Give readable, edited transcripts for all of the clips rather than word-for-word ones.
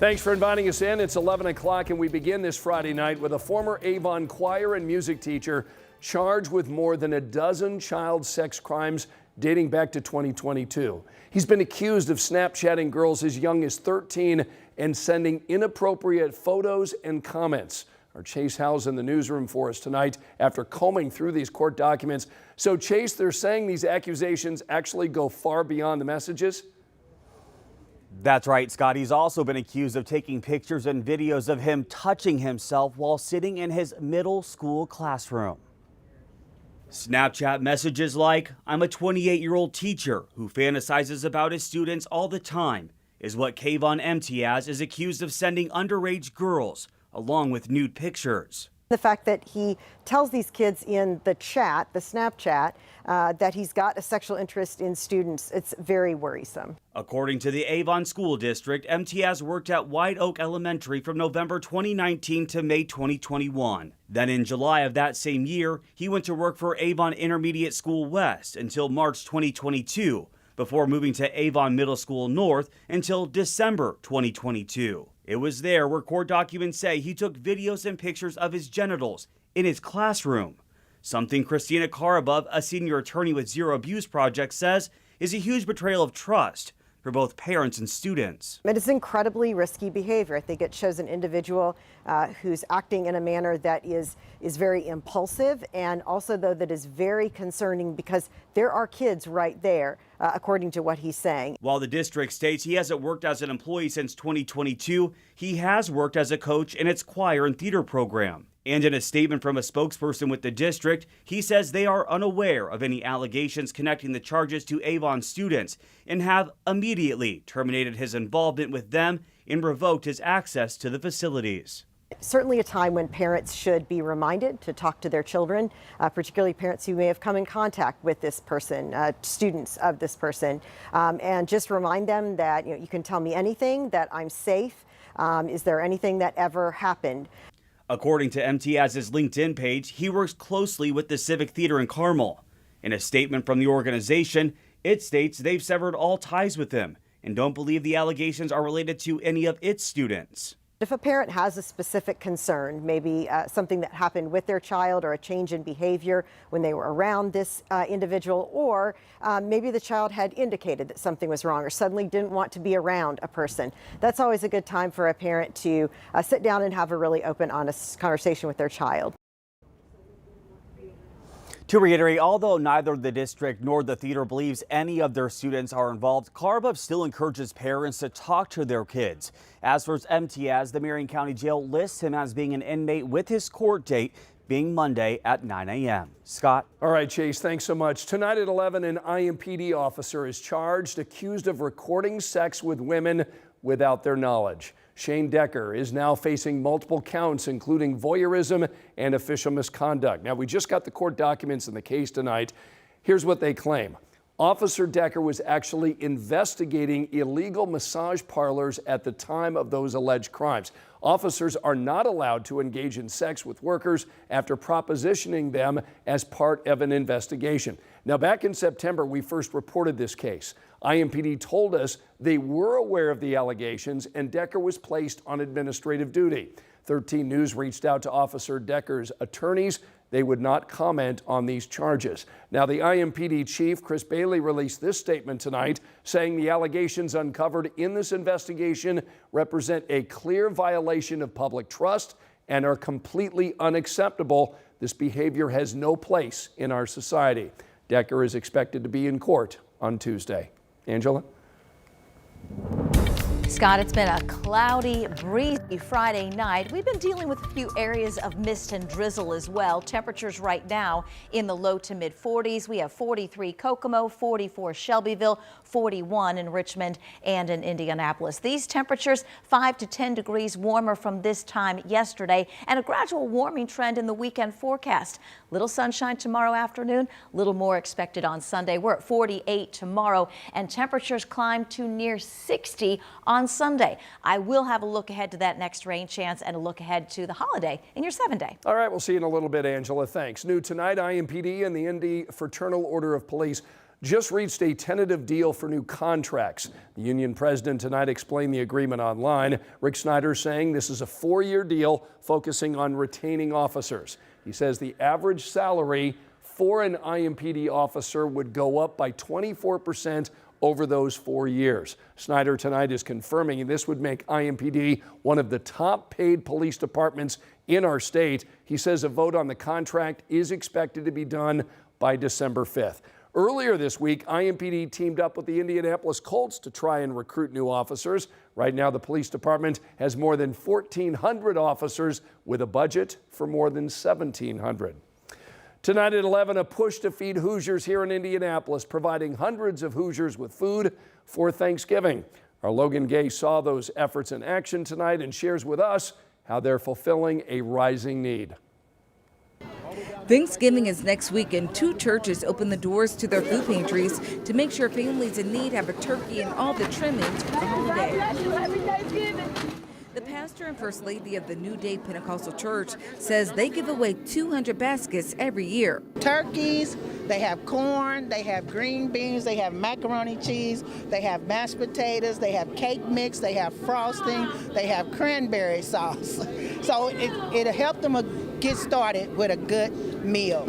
Thanks for inviting us in. It's 11 o'clock and we begin this Friday night with a former Avon choir and music teacher charged with more than a dozen child sex crimes dating back to 2022. He's been accused of Snapchatting girls as young as 13 and sending inappropriate photos and comments. Our Chase Howell's in the newsroom for us tonight after combing through these court documents. So Chase, they're saying these accusations actually go far beyond the messages? That's right, Scott. He's also been accused of taking pictures and videos of him touching himself while sitting in his middle school classroom. Snapchat messages like, "I'm a 28-year-old teacher who fantasizes about his students all the time," is what Kayvon Mtiaz is accused of sending underage girls, along with nude pictures. The fact that he tells these kids in the chat, the Snapchat, that he's got a sexual interest in students, it's very worrisome. According to the Avon School District, Mtiaz worked at White Oak Elementary from November 2019 to May 2021. Then in July of that same year, he went to work for Avon Intermediate School West until March 2022, before moving to Avon Middle School North until December 2022. It was there where court documents say he took videos and pictures of his genitals in his classroom. Something Christina Karabov, a senior attorney with Zero Abuse Project, says is a huge betrayal of trust for both parents and students. It is incredibly risky behavior. I think it shows an individual who's acting in a manner that is very impulsive, and also, though, that is very concerning because there are kids right there, according to what he's saying. While the district states he hasn't worked as an employee since 2022, he has worked as a coach in its choir and theater program. And in a statement from a spokesperson with the district, he says they are unaware of any allegations connecting the charges to Avon students and have immediately terminated his involvement with them and revoked his access to the facilities. Certainly a time when parents should be reminded to talk to their children, particularly parents who may have come in contact with this person, students of this person, and just remind them that you can tell me anything, that I'm safe. Is there anything that ever happened? According to Mtiaz's LinkedIn page, he works closely with the Civic Theater in Carmel. In a statement from the organization, it states they've severed all ties with him and don't believe the allegations are related to any of its students. If a parent has a specific concern, maybe something that happened with their child or a change in behavior when they were around this individual, or maybe the child had indicated that something was wrong or suddenly didn't want to be around a person, that's always a good time for a parent to sit down and have a really open, honest conversation with their child. To reiterate, although neither the district nor the theater believes any of their students are involved, Karabov still encourages parents to talk to their kids. As for Mtiaz, the Marion County Jail lists him as being an inmate with his court date being Monday at 9 a.m. Scott? All right, Chase, thanks so much. Tonight at 11, an IMPD officer is charged, accused of recording sex with women without their knowledge. Shane Decker is now facing multiple counts, including voyeurism and official misconduct. Now, we just got the court documents in the case tonight. Here's what they claim. Officer Decker was actually investigating illegal massage parlors at the time of those alleged crimes. Officers are not allowed to engage in sex with workers after propositioning them as part of an investigation. Now, back in September, we first reported this case. IMPD told us they were aware of the allegations and Decker was placed on administrative duty. 13 News reached out to Officer Decker's attorneys. They would not comment on these charges. Now, the IMPD chief, Chris Bailey, released this statement tonight saying the allegations uncovered in this investigation represent a clear violation of public trust and are completely unacceptable. This behavior has no place in our society. Decker is expected to be in court on Tuesday. Angela? Scott, it's been a cloudy, breezy Friday night. We've been dealing with a few areas of mist and drizzle as well. Temperatures right now in the low to mid 40s. We have 43 Kokomo, 44 Shelbyville, 41 in Richmond and in Indianapolis. These temperatures 5 to 10 degrees warmer from this time yesterday, and a gradual warming trend in the weekend forecast. Little sunshine tomorrow afternoon, little more expected on Sunday. We're at 48 tomorrow, and temperatures climb to near 60 on Sunday. I will have a look ahead to that next rain chance and a look ahead to the holiday in your 7-day. All right, we'll see you in a little bit, Angela. Thanks. New tonight, IMPD and the Indy Fraternal Order of Police just reached a tentative deal for new contracts. The union president tonight explained the agreement online. Rick Snyder saying this is a 4-year deal focusing on retaining officers. He says the average salary for an IMPD officer would go up by 24% over those 4 years. Snyder tonight is confirming this would make IMPD one of the top paid police departments in our state. He says a vote on the contract is expected to be done by December 5th. Earlier this week, IMPD teamed up with the Indianapolis Colts to try and recruit new officers. Right now, the police department has more than 1,400 officers with a budget for more than 1,700. Tonight at 11, a push to feed Hoosiers here in Indianapolis, providing hundreds of Hoosiers with food for Thanksgiving. Our Logan Gay saw those efforts in action tonight and shares with us how they're fulfilling a rising need. Thanksgiving is next week, and 2 churches open the doors to their food pantries to make sure families in need have a turkey and all the trimmings for the holiday. The pastor and first lady of the New Day Pentecostal Church says they give away 200 baskets every year. Turkeys, they have corn, they have green beans, they have macaroni cheese, they have mashed potatoes, they have cake mix, they have frosting, they have cranberry sauce. So it'll help them get started with a good meal.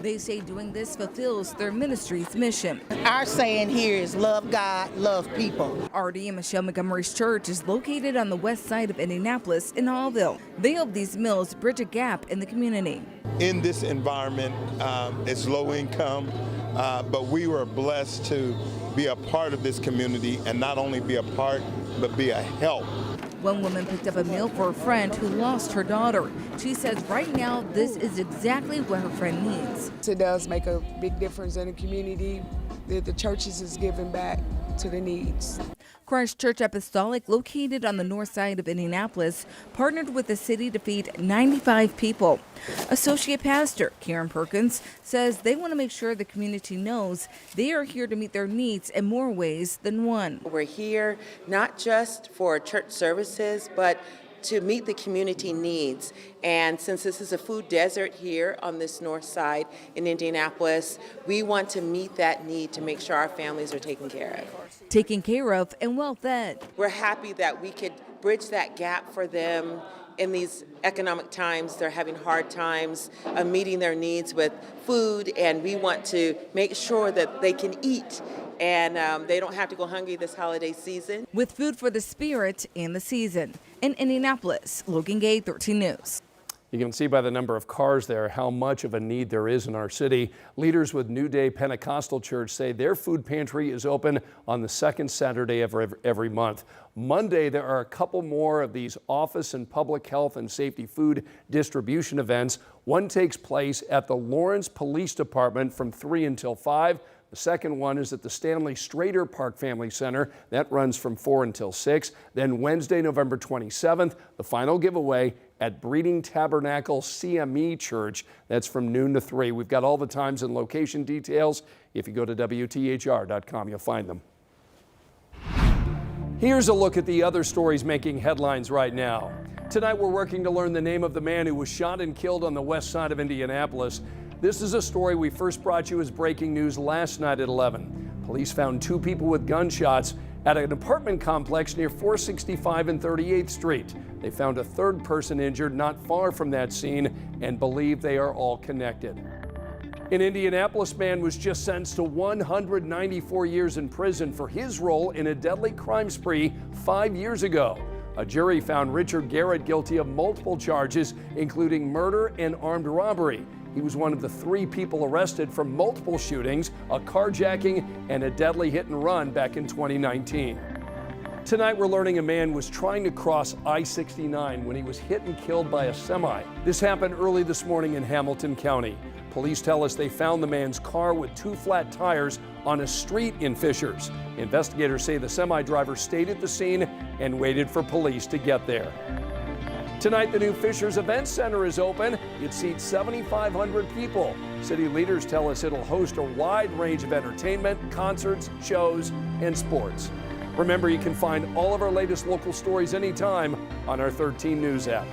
They say doing this fulfills their ministry's mission. Our saying here is love God, love people. R.D. and Michelle Montgomery's church is located on the west side of Indianapolis in Hallville. They hope these meals bridge a gap in the community. In this environment, it's low income, but we were blessed to be a part of this community, and not only be a part, but be a help. One woman picked up a meal for a friend who lost her daughter. She says right now this is exactly what her friend needs. It does make a big difference in the community. The churches is giving back to the needs. Christ Church Apostolic, located on the north side of Indianapolis, partnered with the city to feed 95 people. Associate Pastor Karen Perkins says they want to make sure the community knows they are here to meet their needs in more ways than one. We're here not just for church services, but to meet the community needs. And since this is a food desert here on this north side in Indianapolis, we want to meet that need to make sure our families are taken care of. Taken care of and well fed. We're happy that we could bridge that gap for them in these economic times. They're having hard times meeting their needs with food, and we want to make sure that they can eat and they don't have to go hungry this holiday season. With food for the spirit and the season. In Indianapolis, Logan Gay, 13 News. You can see by the number of cars there how much of a need there is in our city. Leaders with New Day Pentecostal Church say their food pantry is open on the second Saturday of every month. Monday, there are a couple more of these office and public health and safety food distribution events. One takes place at the Lawrence Police Department from 3 until 5. The second one is at the Stanley Strader Park Family Center. That runs from 4 until 6. Then Wednesday, November 27th, the final giveaway at Breeding Tabernacle CME Church. That's from noon to 3. We've got all the times and location details. If you go to WTHR.com, you'll find them. Here's a look at the other stories making headlines right now. Tonight, we're working to learn the name of the man who was shot and killed on the west side of Indianapolis. This is a story we first brought you as breaking news last night at 11. Police found 2 people with gunshots at an apartment complex near 465 and 38th Street. They found a 3rd person injured not far from that scene and believe they are all connected. An Indianapolis man was just sentenced to 194 years in prison for his role in a deadly crime spree 5 years ago. A jury found Richard Garrett guilty of multiple charges, including murder and armed robbery. He was one of the 3 people arrested for multiple shootings, a carjacking, and a deadly hit and run back in 2019. Tonight, we're learning a man was trying to cross I-69 when he was hit and killed by a semi. This happened early this morning in Hamilton County. Police tell us they found the man's car with 2 flat tires on a street in Fishers. Investigators say the semi driver stayed at the scene and waited for police to get there. Tonight, the new Fishers Event Center is open. It seats 7,500 people. City leaders tell us it'll host a wide range of entertainment, concerts, shows, and sports. Remember, you can find all of our latest local stories anytime on our 13 News app.